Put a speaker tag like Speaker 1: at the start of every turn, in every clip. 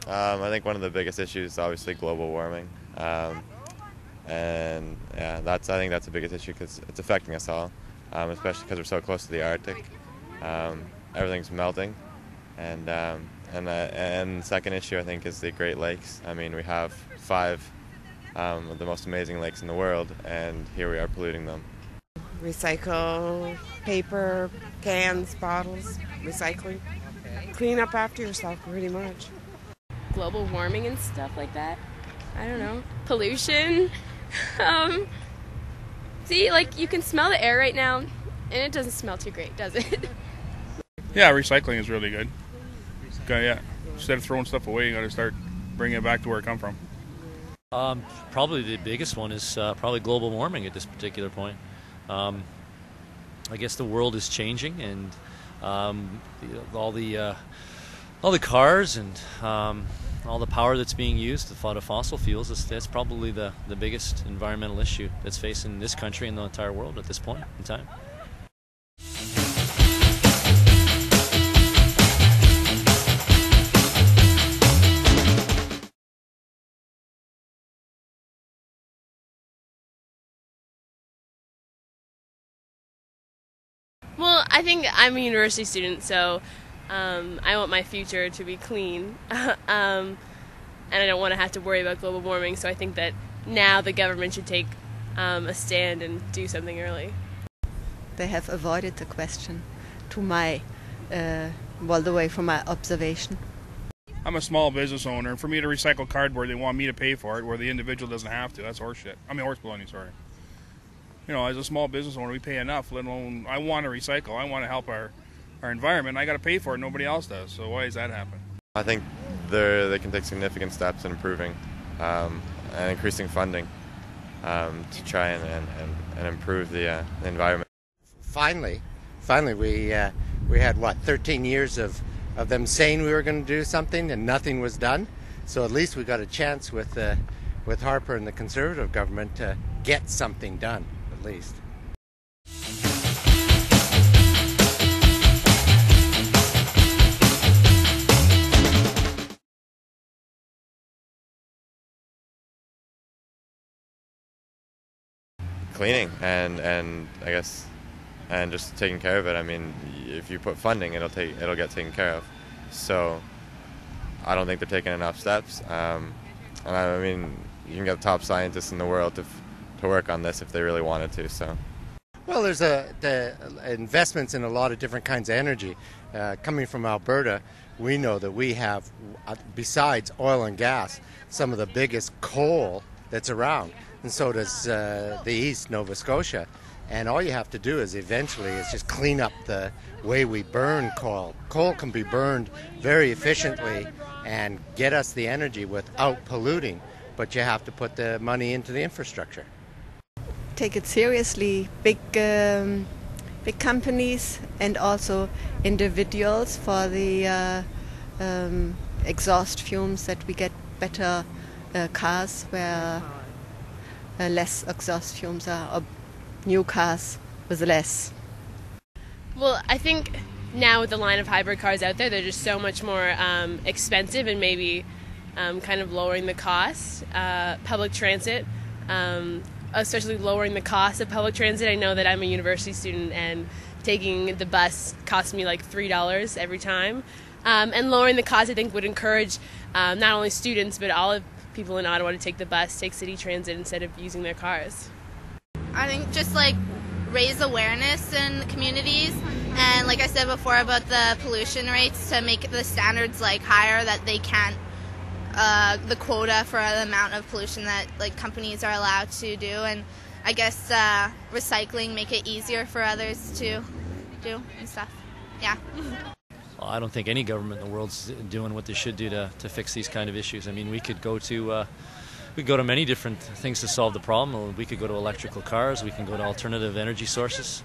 Speaker 1: I think one of the biggest issues is obviously global warming, and yeah, I think that's the biggest issue because it's affecting us all, especially because we're so close to the Arctic. Everything's melting, and the second issue I think is the Great Lakes. I mean, we have five of the most amazing lakes in the world, and here we are polluting them.
Speaker 2: Recycle paper, cans, bottles, recycling. Clean up after yourself, pretty much.
Speaker 3: Global warming and stuff like that. I don't know. Pollution. See, like, you can smell the air right now, and it doesn't smell too great, does it?
Speaker 4: Yeah, recycling is really good. Okay, yeah. Instead of throwing stuff away, you got to start bringing it back to where it come from.
Speaker 5: Probably the biggest one is probably global warming at this particular point. I guess the world is changing, and all the cars and all the power that's being used to fund fossil fuels, that's probably the biggest environmental issue that's facing this country and the entire world at this point in time.
Speaker 3: Well, I think I'm a university student, so I want my future to be clean, and I don't want to have to worry about global warming, so I think that now the government should take a stand and do something early.
Speaker 6: They have avoided the question to my, well, the way from my observation.
Speaker 4: I'm a small business owner, and for me to recycle cardboard, they want me to pay for it, where the individual doesn't have to. That's horseshit. I mean, horse baloney, sorry. You know, as a small business owner, we pay enough, let alone I want to recycle. I want to help our environment. I got to pay for it. Nobody else does. So why does that happen?
Speaker 1: I think they can take significant steps in improving and increasing funding to try and improve the environment.
Speaker 7: Finally, we had, 13 years of them saying we were going to do something and nothing was done. So at least we got a chance with Harper and the Conservative government to get something done, at least.
Speaker 1: Cleaning and I guess and just taking care of it. I mean, if you put funding, it'll get taken care of. So I don't think they're taking enough steps. And I mean, you can get the top scientists in the world to work on this if they really wanted to. So.
Speaker 7: Well, there's the investments in a lot of different kinds of energy. Coming from Alberta, we know that we have, besides oil and gas, some of the biggest coal that's around. And so does the East, Nova Scotia. And all you have to do is just clean up the way we burn coal. Coal can be burned very efficiently and get us the energy without polluting, but you have to put the money into the infrastructure.
Speaker 6: Take it seriously, big companies and also individuals for the exhaust fumes, that we get better cars where less exhaust fumes are, or new cars with less.
Speaker 3: Well, I think now with the line of hybrid cars out there, they're just so much more expensive, and maybe kind of lowering the cost. Public transit, especially lowering the cost of public transit. I know that I'm a university student, and taking the bus costs me like $3 every time. And lowering the cost, I think, would encourage not only students but all of people in Ottawa to take the bus, take city transit instead of using their cars.
Speaker 8: I think just like raise awareness in communities, and like I said before about the pollution rates, to make the standards like higher, that they can't the quota for the amount of pollution that like companies are allowed to do, and I guess recycling, make it easier for others to do and stuff. Yeah.
Speaker 5: Well, I don't think any government in the world's doing what they should do to fix these kind of issues. I mean, we could go to many different things to solve the problem. We could go to electrical cars. We can go to alternative energy sources.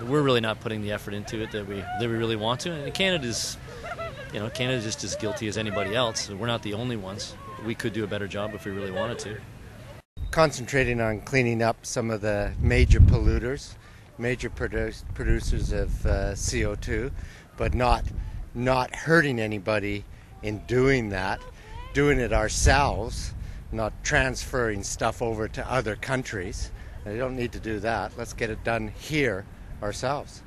Speaker 5: We're really not putting the effort into it that we really want to. And Canada's just as guilty as anybody else. We're not the only ones. We could do a better job if we really wanted to.
Speaker 7: Concentrating on cleaning up some of the major polluters, major producers of CO2, but not hurting anybody in doing that, doing it ourselves, not transferring stuff over to other countries. You don't need to do that. Let's get it done here ourselves.